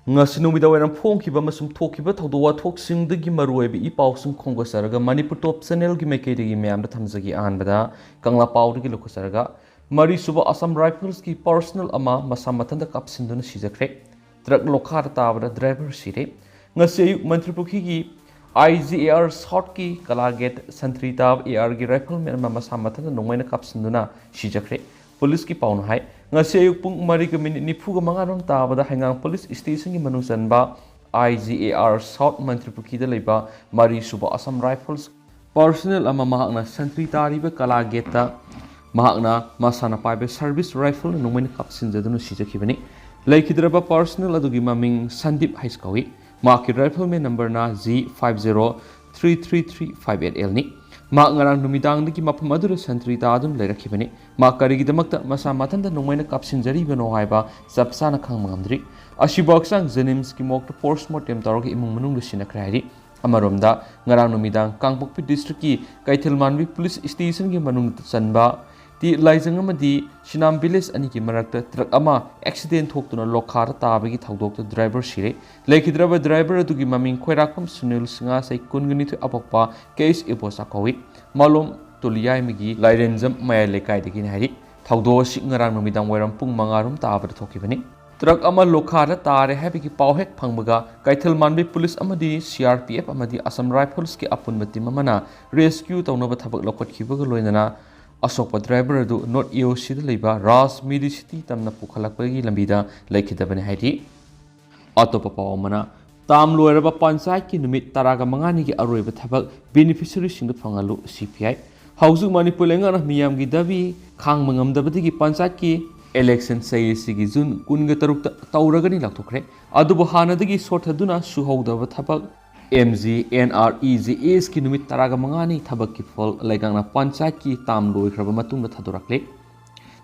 Ngasinumida wairam phongkiba masum thokiba thawdawa thoksingdagi maruoiba ipausung khonggasaraga Manipur Top Channel gi maikeidagi mayamda thamjagi ahanbada Kangla Paudagi lokasaraga Mari Suba Assam Rifles ki personal ama masa mathanda kapsinduna sijakre Truck Lokha tabada Driver Sire ngasi ayuk Mantri Pukhi gi IGAR short ki Kalagate Santri tab AR gi rifleman masa mathanda nongmaina kapsinduna sijakre Police ki paun hai ngasi ayuk pung mari ke minit nifu ga mangaron tabada hangang police station ki manusan ba IGAR South Mantri Pukhi da leiba Mari Suba Assam Rifles personal ama mahakna Santri tariba Kalagate mahakna masana paibe service rifle nongmaina kapsinjaduna sijakibani laikhidraba personal adugi maming Sandip Haiskawi Maki rifleman number na Z50333588L ni mak ngarang numidang diki mapam adura santri ta adun leirakibani mak karigidamakta masa mathanda nongmaina kapsinjariba no haiba sapsana khangmangamdri ashibaksang Jenims ki mokta postmortem tawrga imung manung sinakra hari amaromda ngarang numidang Kangpokpi district ki Kaithelmanbi police station ki manung chanba ti laijang amadi Sinam village ani ki marakta truck ama accident thoktuna Lokha tabagi thawdokta driver sire laikhidraba driver adugi maming khoirakpam Sunil Singa sai kungani thu apakpa case iposa kawi malom toliyai migi lairenjam maya lekai degi hari thawdo si ngarang numidang wairam pung mangarum tabada thokibani truck ama Lokha tare habigi pawhek phangbaga Kaithelmanbi police amadi CRPF amadi Assam Rifles ki apunmati mamana rescue tawnaba thabak lokotkibaga loinana Asokpa driver adu not EOC da leiba Ras Midi City tamna pukhalakpagi lambida laikhidabani haidi atopa pawmana tam loiraba panchayat ki numit taraga mangani ki aroiba thabak beneficiary singda phangalu CPI hauzu Manipur lenga miyam gi dabi khang mangamdabadi ki panchayat ki election sayisi gi June 13 tauragani lakthokre adubu hanadagi sothaduna suhawdaba thabak MG NREGS ki numit taraga mangani thabak ki fol laigangna panchayat ki tam loikraba matungda thadorakle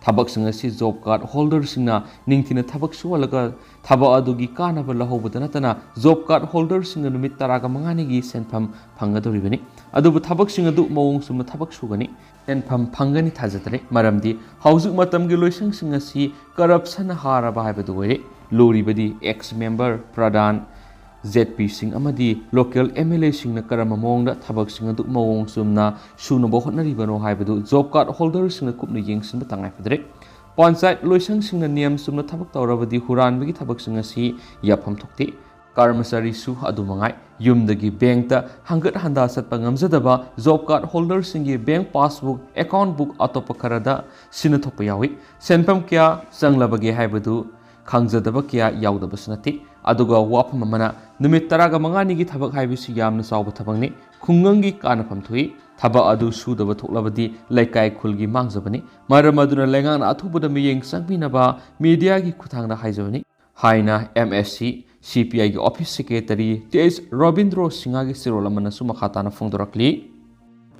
thabak singa si job card holder singna ningthina thabak suwalaga thaba adugi kana ba lahobada natana job card holder singa numit taraga mangani gi senpham phangadoribani adubu thabak singa du mawong sumna thabak sugani senpham phangani thajatare maramdi haujuk matam gi loisang singa si corruption haraba haibadu were loribadi ex member pradhan ZP Singh amadi local MLA Singh na karama mongda thabak Singh adu mawong sumna suna bohotnari bano haibadu job card holder Singh na kupna yengsin batangai padre panchayat loisang Singh na niyam sumna thabak tawrabadi huran bagi thabak Singh si yapham thokte karmasari su adu mangai yumdagi bank ta hangat handa satpa ngamjadaba job card holder Singh gi bank passbook account book atopa karada sina thokpa yawi senpam kya sanglabagi haibadu khangjadaba kya yaudaba sunati aduga wapam mana numit taraga mangani gi thabak haibisi yamna sawba thabangni khungangi kanafam thui thaba adu sudaba thoklabadi laikai khulgi mangjabani maramaduna lengang athubuda miyeng sangbinaba media gi khuthangna haijabani haina MSC CPI gi office secretary TS Robindro Singa gi sirolamana sumakhatana phongdorakli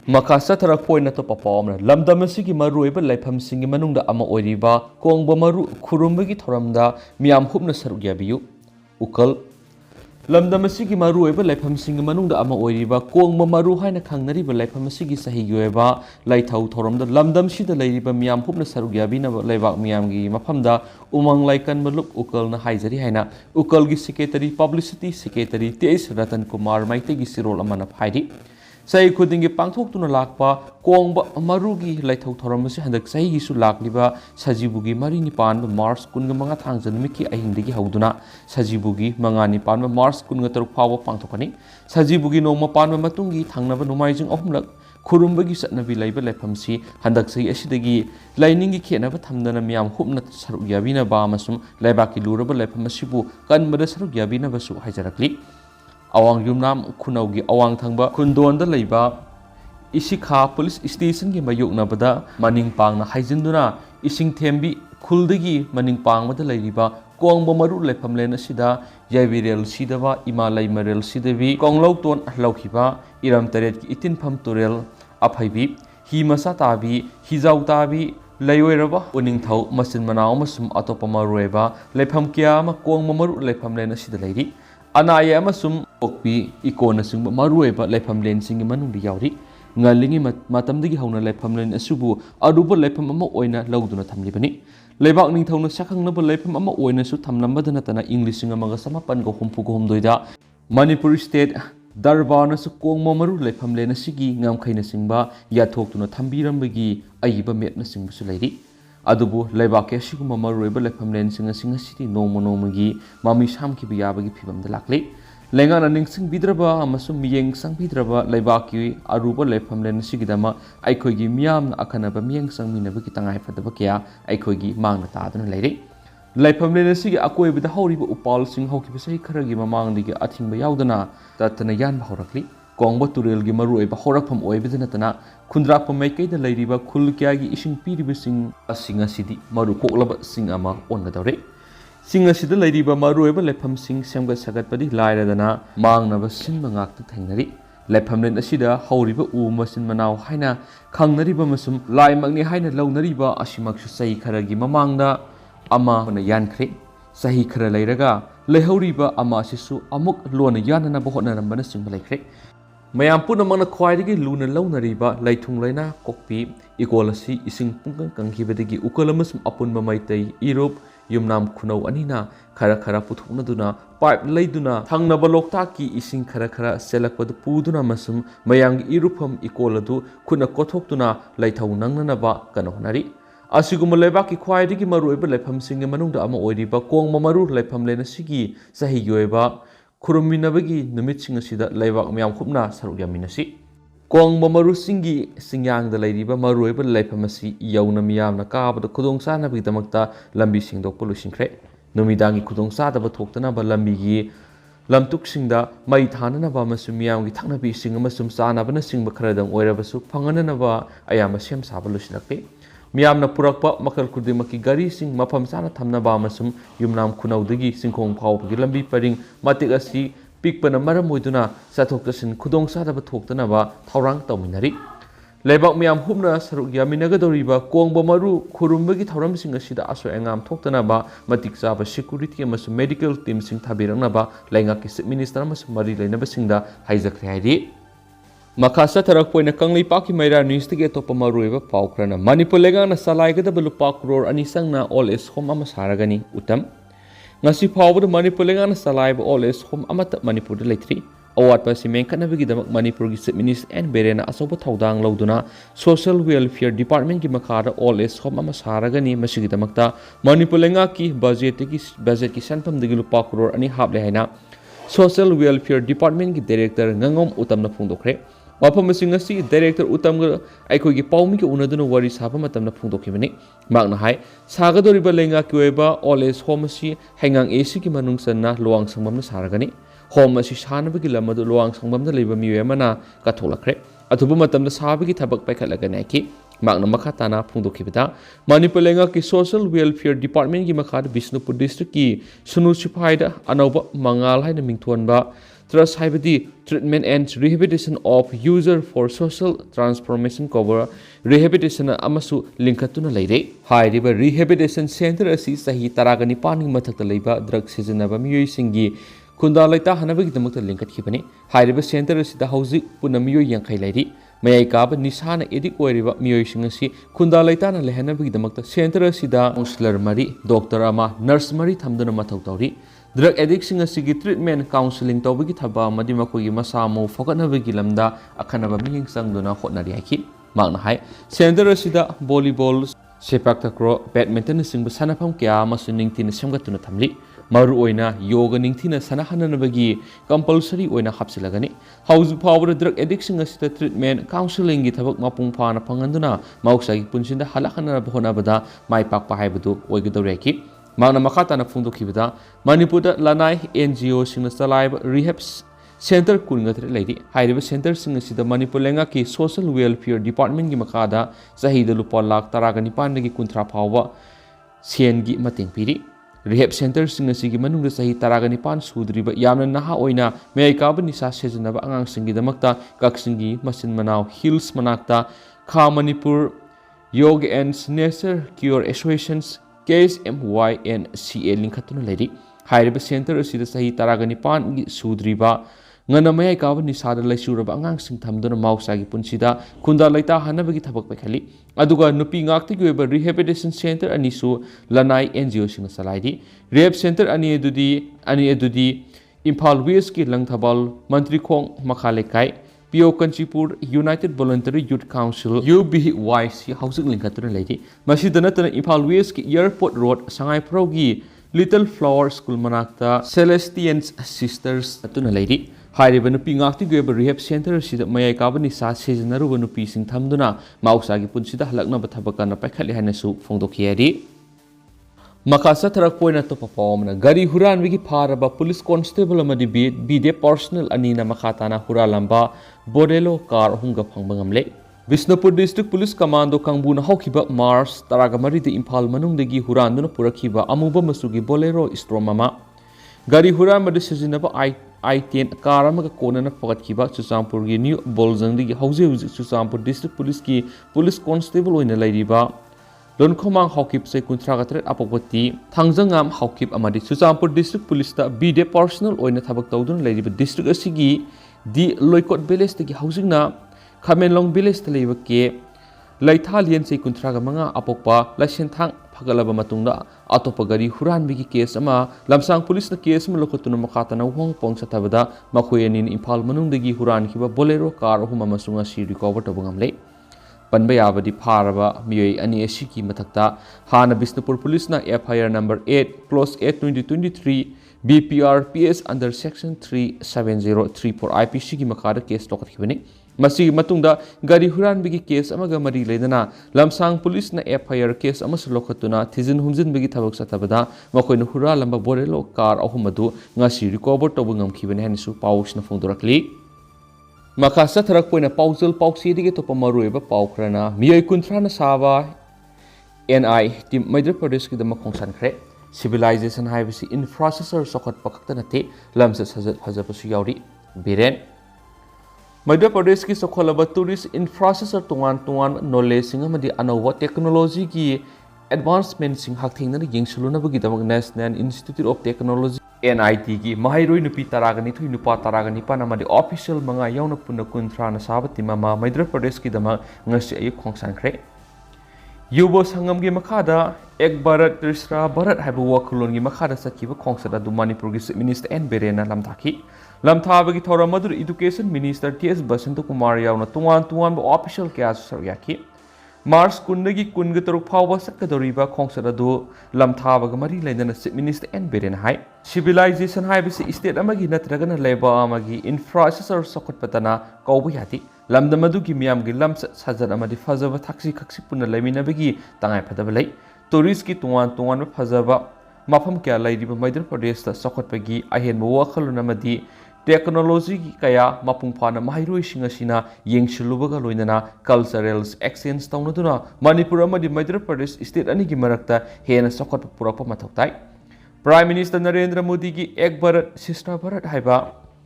Makasa tarak point na to papawamna lamdam asigi maruiba laifam singi manungda ama oiriba kongba maru khurumbagi thoramda miyam hupna saruk yabiyu ukal lamdam asigi maruiba laifam singi manungda ama oiriba kongba maru haina khangnariba laifam asigi sahigyoeba laithau thoramda lamdam sida leiriba miyam hupna saruk yabina laibak miyamgi mafamda umang laikan malup ukal na haijari haina ukal gi secretary publicity secretary TS Ratan Kumar maitegi sirol amana phaidi Sai khudingi pangthok tuna lakpa kongba marugi laithau thoramasi handak sai gi su lakliba sajibugi mari ni pan Mars kunga manga thangjanmi ki ahingdigi hauduna sajibugi manga ni pan Mars kunga taruk phawa pangthokani sajibugi noma pan matungi thangnaba numaijing ahumlak khurumbagi satnabi laiba laifamsi handak sai asidagi lainingi khenaba thamdana miyam hupna saruk yabina ba masum laibaki luraba laifamasibu kanbada saruk yabina basu haijarakli awang yumnam khunaugi awang thangba khundonda leiba isikha police station gi mayoknabada maning pangna haijinduna ising thembi khuldagi maning pangmada leiriba kongba maru leifamlen asida yaibirel sidaba imalai marel sidabi konglau ton laukhiba iram taret ki itin pham turel aphaibi hi masa tabi hijau tabi layoiraba uning thau masin manaw masum atopa marueba leifam kya ma kongba maru leifamlen asida leiri anaya amasum okpi ikona singba marueba laifamlen singi manungdi yauri ngalingi matamdagi hauna laifamlen asubu aruba laifam ama oina lauduna thamlibani लेबाक निंथौना सखंगनबा लेफम अमा ओइनसु थमलंबदा नतना इंग 1934 Manipur state दरबारनसु कोंगमा मरु लेफम लेनसिगी ngamkhaina singba yathokuna thambirambagi aiba metna singbusu leiri adubu leibak asiguma maruiba lefam len singa singa siti nomonomagi mami samkiba yabagi phibamda lakle lengana ningsing bidraba amasum miyeng sang bidraba leibaki aruba lefam len sigidama aikhoigi miyam akhanaba miyeng sang minabagi tangai fadaba kya aikhoigi mangna taduna leiri लेफम लेनसी अकोयबद हौरिब उपाल Singh हौकिब सही खरगी ममांगदिगे a thing यावदना ततना यान हौरकली कोंगब तुरेलगी मरुइब हौरकफम ओइबद नतना खुंद्राप मैकैद लैरिब खुल क्यागी इसिंग पीरिब सिंग using असिदि मरु कोकलब सिंग अमा ओनगदौरे सिंग असिद लैरिब मरुइब लेफम सिंग सेमग सगतपदि लायरदना मांगनब सिंग मंगाक थैंगनरि लेफम लेन असिदा हौरिब उ मसिन मनाव हाइना खंगनरिब मसुम लाइमगनि हाइना लौनरिब असिमक्सु सही खरगी ममांगदा अमा होना यानख्रे सही खर लेरगा लेहौरिबा अमा सिसु अमुक लोन यानना बहोनरंबना सिंग लेख्रे मयाम पुनमंगना ख्वाइदगी लूना लौनरिबा लैथुंग लैना कोकपी इकोलसी इसिंग पुंगं कंगिबदगी उकलमसुम अपुनबा मैतै इरोप युमनाम खुनौ अनिना खरा खरा पुथुनदुना पाइप लैदुना थंगनबा लोकताकी इसिंग खरा खरा सेलकपद पुदुना मसुम मयांग इरुफम इकोलदु खुना कोथोक्तुना लैथौ नंगनबा कनहोनरी असिगुम लेबाकी ख्वाइदगी मरुइबा लेफम सिंग मनुंगदा अमा ओइरिबा कोंगमा मरु लेफम लेनसिगी सही योइबा खुरुमिनबगी नुमित सिंग असिदा लेबाक म्याम खुबना सरुक यामिनसि कोंगमा मरु सिंगी सिंयांगदा लैरिबा मरुइबा लेफम असि यौना मियामना काबदा खुदोंग सानबगी दमकता लंबी सिंगदोकपा लुसिंख्रे नुमिदांगी खुदोंग सादबा थोक्तनाबा लंबीगी lamtuksingda mai thananaba amasum miyamgi thangnabi sing amasum chanabana singba kharadang oirabasu phangananaba ayama sem saba lusinakpe मियामना पुरक्पा मखल खुदिमकी गारी सिंग मफम साना थमनबा अमसुम युमनाम खुनौदगी सिंखोंग फावबगी लंबी परिंग मतिक असि पिकपना मरम ओइदुना साथोक्तसिन खुदोंग सादबा थोक्तनबा थौरांग तौमिनरी लेबाक मियाम हुबना सरुक यामिनगदौरिबा कोंगबा मरु खुरुमबगी थौरम सिंग असिदा असोय अंगाम थोक्तनबा मतिक चाबा सिक्युरिटी अमसुम मेडिकल टीम सिंग थाबिरंगनबा लैंगाकी चीफ मिनिस्टर अमसुम मरि लैनबा सिंगदा हाइजखरे हाइरि मखासा थरक पोइना कंगली पाकी मैरा न्यूज तगे तोप मरुइबा पाउखरना मणिपुर लेगाना सलाइगदब लुपा करोड़ अनि संगना ऑल एज होम अमा सारगनी उतम ngasi फावबद मणिपुर लेगाना सलाइब ऑल एज होम अमत मणिपुर लेथ्री अवाटपा सिमें कनबगी दमक मणिपुर की चीफ मिनिस्टर एन बेरेना असोब थौदांग लौदुना सोशल वेलफेयर डिपार्टमेंट की मखादा ऑल एज होम अमा सारगनी मसिगी दमकता मणिपुर लेगा की बजट की सनफम दगी लुपा करोड़ अनि हाबले हैना सोशल वेलफेयर डिपार्टमेंट की डायरेक्टर ngangom utamna phungdokre वफम डायरेक्टर उतम अखोगी पाउमी के उनदुना वरी साब मतमना फोंदोखिबनी मागना हाय सागदोरिबा लेंगा किओइबा ऑल एज होम असि हैंगांग एसी की मनुंगसना लोवांग संगमना सारगनी होम असि सानबगी लमदु लोवांग संगमना लेबा मियोयमना कथोलखरे अथुबु मतमना साबगी थबक पैखलगनाकी मागना मखा ताना फोंदोखिबदा मणिपुर लेंगा की सोशल वेलफेयर डिपार्टमेंट की मखा बिष्णुपुर डिस्ट्रिक्ट की सुनु सिफाइदा अनौबा मंगाल हाइना मिंगथोनबा Trust हाइबदी treatment and rehabilitation of user for social transformation कवर रिहेबिलिटेशन अमसु लिंखतुना लेरे हाइरिबा रिहेबिलिटेशन सेंटर असि सही तरागनि पानी मथक्ता लेबा ड्रग सिजनबा मियोय सिंगी खुंदा लैता हनबगी दमक लिंखतखिबनी हाइरिबा सेंटर असिदा हौजिक पुना मियोय यांखै लेरि मयाई काब निशाना एडिक ओइरिबा मियोय सिंग असि खुंदा लैताना लेहनबगी दमक सेंटर असिदा काउंसलर मरी डॉक्टर अमा नर्स मरी थमदुना मथौ तौरि ड्रग एडिक्शन की ट्रीटमेंट काउंसलिंग तौबगी थबा मदि मखोगी मसामो फोकनबगी लमदा अखनबा मियंग संगदुना होटनरि हाइखि मागना हाय सेंटर असिदा वॉलीबॉल सेपाक तक्रो बैडमिंटन सिंग सनाफम क्या मसु निंगथिन सेमगतुना थमली मरु ओइना योग निंगथिन सनाहननबगी compulsory ओइना हापसिलगनी house फावर drug addiction असिदा treatment counselling की थबक मपुंग फाना फंगंदुना मौसागी पुंसिंदा हलाखनना होनबदा माइपाकपा हाइबदु ओइगदौरेकी मागना मखाताना फोंदोखिबदा मणिपुर लनाई एनजीओ सिंग चलाइब रिहेब सेंटर कुनगथरे लेरि हाइरिबा सेंटर सिंग असिदा मणिपुर लेंगा की सोशल वेलफेयर डिपार्टमेंट की मखादा सहीद लुपा लाख 19 की 30 फावबा सेनगी मतेंग पिरि रिहेब सेंटर सिंग असिगी मनुंग सही 19 सुद्रिबा यामना नहा ओइना मेयकाब निसा सेजनबा अंगांग सिंगी दमकता कक्सिंगी मसिन मनाव हिल्स मनाक्ता खा Manipur yoga and nature cure associations KSMYNCA लिंखतुना लेरि हाइरिबा सेंटर असिदा सही 19 की सुद्रिबा ngana mayai kaaba nisada laisuraba angangsing thamduna mausagi punsida khunda laita hanabagi thabak pakhali aduga nupi ngakti gi oiba rehabilitation center anisu lanai NGO sing salaidi rehab center ani edudi Imphal West ki langthabal mantri khong makhale kai Pio Kanchipur United Voluntary Youth Council UBYC housing linkatuna leidi masidana tana Imphal West ki Airport Road Sangai Progi Little Flower School manakta Celestians Sisters atuna leidi hairiba nupi ngakti goeba rehab center sida mayai kaaba nisa sejinaruba nupi sing thamduna mausagi punsida halakna bathabakana pakhali hanasu phongdokhiyari Makasa tarak poina to papawamna gari huran wigi pharaba police constable amadi bide personal anina makhatana huralamba bodelo car hunga phangbangamle Bisnupur District Police Commando kangbuna hawkiba Mars taragamari de Imphal manungdagi huranduna purakhiba amuba masugi bolero stromama gari huran madu sijinaba I10 car amaga konana pagatkiba Chusampur gi New Bolzangdagi hauze Chusampur District Police ki police constable oina lairiba Lonkhomang Hawkip se kuntragatret apopati Thangjangam Hawkip amadi Chusampur District Police ta bide personal oina thabak tawdun lairiba district asigi di Loikot village tagi housingna Khamenlong village ta leiba ke Laithalian se kuntraga manga apokpa lasenthang phagalaba matungda atopa gari huranbigi case ama lamsang police na case ma lokotuna makhatana hong pongsa thabada makhoyanin Imphal manungdagi huran khiba bolero car huma masunga si recover tabungamle Panba yabadi pharaba miyoi ani asiki mathakta hana Bisnupur Police na FIR number 8 close 8 2023 BPR PS under section 37034 IPC ki makada case lokhathibani masi matungda gari huran bigi case amaga mari leidana lamsang police na FIR case amasu lokhatuna thizin humjin bigi thabak satabada makoina hura lamba borelo car ahumadu ngasi recover tobungam khibani hanisu pausna phongdorakli Makasa tarak poina pausal pausi dige to pamarueba paukrana miyai kuntrana saba NI team Madhya Pradesh ki dama khongsan khre civilization haibisi infrastructure sokhat pakakta nate lamsa sajat hajapasu yauri biren Madhya Pradesh ki sokholaba tourist infrastructure tungan knowledge singa madi anowa technology ki advancement sing hakthingna yengsuluna bagi dama National Institute of Technology NIT ki mahairoi nupi taragani thui nupa taragani panamadi official manga yauna punna kuntra na sabati mama Madhya Pradesh ki dama ngasi ayu khongsan khre yubo sangam gi makhada ek bharat trisra bharat haibu wakhulon gi makhada sakhiba khongsada du Manipur gi minister N Berena lamthaki lamthabagi thora madur education minister TS Basanto Kumar yauna tuan official kya saryaki Mars kundagi kungataruk phawba sakadoriba khongsada du lamthabaga mari leidana chief minister N Berena hai civilization haibisi state amagi natragana leba amagi infrastructure sokotpatana kaubu yati lamdamadu gi miyam gi lam sajat amadi fazaba thaksi khaksi punna leminabagi tangai phadaba lei tourist ki tuan fazaba mafam kya lairiba Madhya Pradesh ta sokotpagi ahenba wakhaluna amadi technology ki kaya mapung phana mahairoi singasina yengsilubaga loinana cultural exchange taunaduna Manipur amadi Madhya Pradesh state ani gi marakta hena sokot purakpa mathoktai Prime Minister Narendra Modi ki ek bharat sishta bharat haiba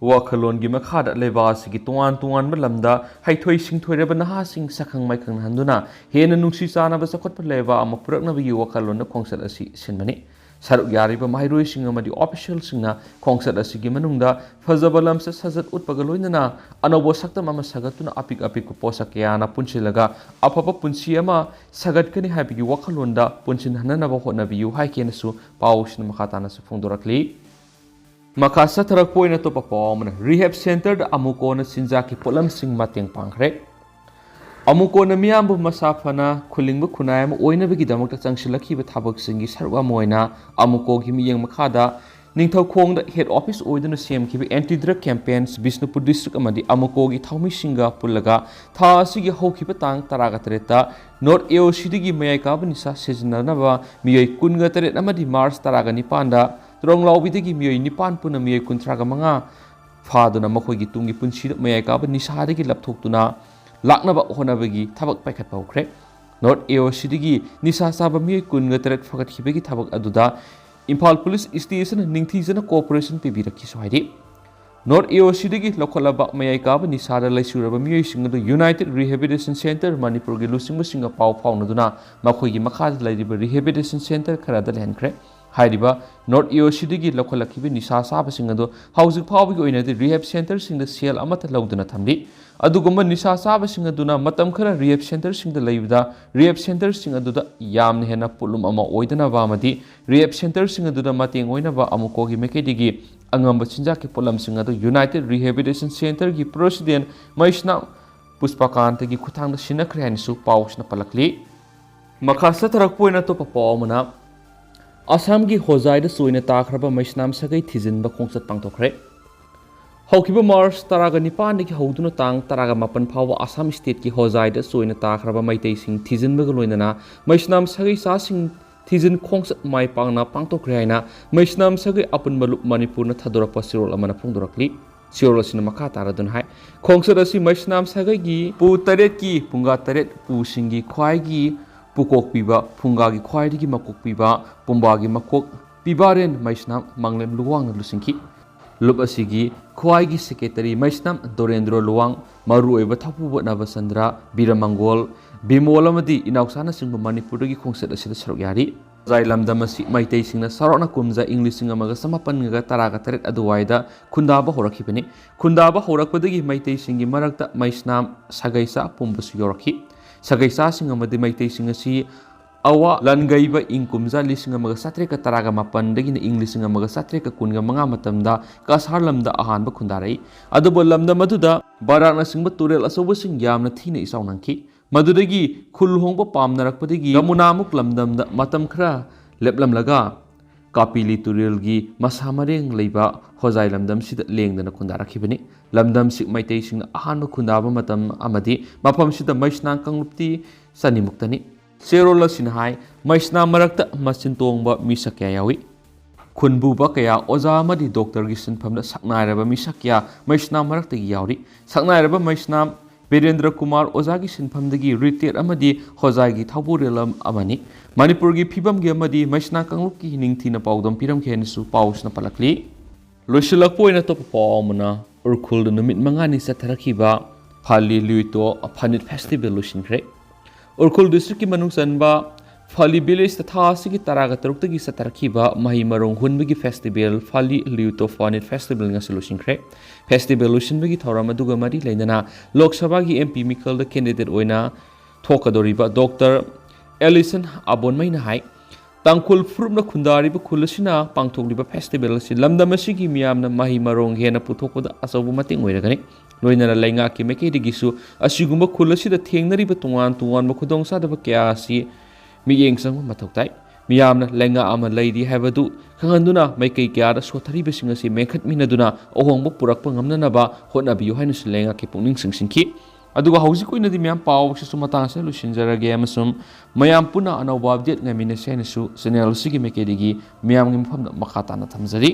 wakhalon gi makhada leba sigi tuan malamda haithoi singthoreba naha sing sakhang maikhang handuna hena nungsi chana ba sokot leba ama purakna bi wakhalon na khongsat asi sinmani saruk yariba mahairoi sing amadi official singna khongsat asigi manungda fajabalam sa sajat utpaga loinana anobo saktam ama sagatuna apik ko posak yana punchilaga apapa punchi ama sagatkani haibigi wakhalonda punchin hanana ba honabiyu haikenasu pausna makhatana su phongdorakli Makasa tarak poina to papawamna rehab center da amukona sinjaki polam sing mateng pangkhre amukona miyambu masafana khulingba khunayam oina bigi damakta changsilakhi ba thabak singi sarwa moina amuko gi miyeng makhada ningthau khongda head office oiduna semki ba anti drug campaigns Bisnupur district amadi amuko gi thaumi singa pullaga tha asigi hokhi ba tang taragatreta North AOC digi mayai ka ba nisa sejinana ba miyai kunga taret amadi Mars taragani panda Ronglawbidagi miyoi nipan puna miyoi kuntraga manga faduna makhoigi tungi punsi mayai ka ba nisadagi lapthoktuna laknaba honabagi thabak paikhat paukre North AOC digi nisa saba miyoi kunga taret fagat hibagi thabak aduda Imphal Police Station ningthijana cooperation pibirakhi sohaidi North AOC digi lokholaba mayai ka ba nisada laisuraba miyoi singadu United Rehabilitation Center Manipur gi lusingba singa pau faunaduna makhoigi makhad lairiba rehabilitation center kharada lenkre हाइरिबा north east लौखलखिबा निशा चाबसिंग अदो हौजिक फावबगी ओइनदि rehab centre सिंग सेल अमत लौदुना थमली अदुगुम्बा निशा चाबसिंग अदुना मतम खरा रिहेब सेंटर सिंग लैबदा रिहेब सेंटर सिंग अदुदा यामना हेना पुलुम अमा ओइदनाबा अमदि रिहेब सेंटर सिंग अदुदा mateꯡ ओइनबा अमुकोगी मेकेदिगी अंगंबा चिंजाकी पुलम सिंग अदु यूनाइटेड रिहेबिलिटेशन सेंटर की प्रेसिडेंट मैष्ना पुष्पकांत की खुथांग सिनखरे हाइनसु पाउसना पलकली मखा सतरकपोइना तो पावमना असम की होजाइद सोइना ताखरबा मैष्नाम सगै थिजिनबा खोंसत पांथोखरे हौखिबा मार्च तरागा निपान की हौदुना तांग तरागा मापन फाव असम स्टेट की होजाइद सोइना ताखरबा मैतै सिंग थिजिनबा लोइनना मैष्नाम सगै सासिंग थिजिन खोंसत माइ पांगना पांथोखरे हाइना मैष्नाम सगै अपन मलुप मणिपुर न थदोरपा सिरोल अमना फोंदोरकली सिरोल सिन मखा तारादुन हाय खोंसत असि मैष्नाम सगै की पु तरेत की पुंगा तरेत पुसिंगी ख्वाइगी पुकोक पीबा फुंगागी ख्वाइदगी मकोक पीबा पुंबागी मकोक पीबारेन मैष्नाम मंगलेम लुवांग लुसिंखी लुप असिगी ख्वाइगी सेक्रेटरी मैष्नाम दोरेंद्र लुवांग मरुओइबा थपुब नवचंद्र बीरमंगोल बिमोल अमदी इनाउसाना सिंग मणिपुरगी खोंसत असिदा सरुक यारी जाय लमदम असि मैतै सिंगना सरोना कुमजा इंग्लिश सिंग अमगा समापनगा तरागा तरेत अदुवाइदा खुंदाबा होरखिबनी खुंदाबा होरकपदगी मैतै सिंगी मरक्ता मैष्नाम सगैसा पुंबसु योरखी सगैसा सिंग अमदी मैतै सिंग असि अवा लनगैबा इंग कुमजा लिसिंग अमगा सत्रेका तरागा मापनदगिना इंग्लिश सिंग अमगा सत्रेका कुनगा मंगा मतमदा कासार लमदा अहानबा खुंदारई अदुबो लमदा मदुदा बाराकना सिंगबा तुरेल असौबा सिंग यामना थीना इसाउ नंखी मदुदगी खुल होंगबा पामनरकपदगी गमुनामुक लमदमदा मतम खरा लेपलमलगा कापिली तुरेलगी मसा मरेंग लैबा होजाई लमदम सिदा लेंदना खुंदारखिबनी लमदम सिक मैतै सिंगना अहानबा खुंदाबा मतम अमदी मफम सिदा मैष्नां कंगलुप्ती सनिमुक्तनी सेरोल सिन हाय मैष्ना मरक्ता मसिन तोंगबा मिसा क्या यावी खुनबुबा कया ओजा अमदी डॉक्टर की सिनफमदा सकनायरबा मिसा क्या मैष्ना मरक्तगी यावरी सकनायरबा मैष्ना वीरेंद्र कुमार ओजा की सिनफमदगी रिटेट अमदी होजाई थौबुरेलम अमनी मणिपुर की फिबम की अमदी मैष्ना कंगलुप की निंगथीना पाउदम पिरम खेनसु पाउसना पलकली लोइसलकपोइना तो पावमना उरखुल नुमित मंगानी सथरखिबा फाली लुइतो फनित फेस्टिवल लुसिनख्रे उरखुल डिस्ट्रिक्ट की मनुंग चनबा फाली विलेज तथा की तरागा तरुक की सतरखिबा मही मरोंग हुनबगी festival Fali लिउतो फनित festival ngasi लुसिनख्रे festival लुसिनबगी थौरम अदुगा मरी लेना लोकसभा की MP Mikal candidate ओइना थोकदोरिबा doctor Allison अबोनमैना हाय तांखुल फुरुमना खुंदारिबा खुलसिना पांथोकलिबा फेस्टिवल असि लमदमसिगी मियामना मही मरोंग हेना पुथोकपदा असौबु मतेंग ओइरगनि लोइनना लैंगा की मेकेदिगिसु असिगुम्बा खुलसिदा थेंगनरिबा तुंगान तुंगानबा खुदोंसादबा क्या असि मियेंग संग मथौताई मियामना लैंगा अमा लैदि हैबदु खंगंदुना मैकै क्यादा सोथरिबसिंग असि मेखतमिनदुना अहोंगबा पुरकपा ngamnanaba hotnabiyu hainus लैंगा की पुंगनिंग सिंसिंखी अदुगा हौजिक ओइनदि म्याम पावसिसु मतांगसे लुसिनजरगे अमसुम मयाम पुना अनौबा अपडेट ngaminesensu चैनल सिगी मेकेदिगी म्यामगी मफमदा मखा ताना थमजरी।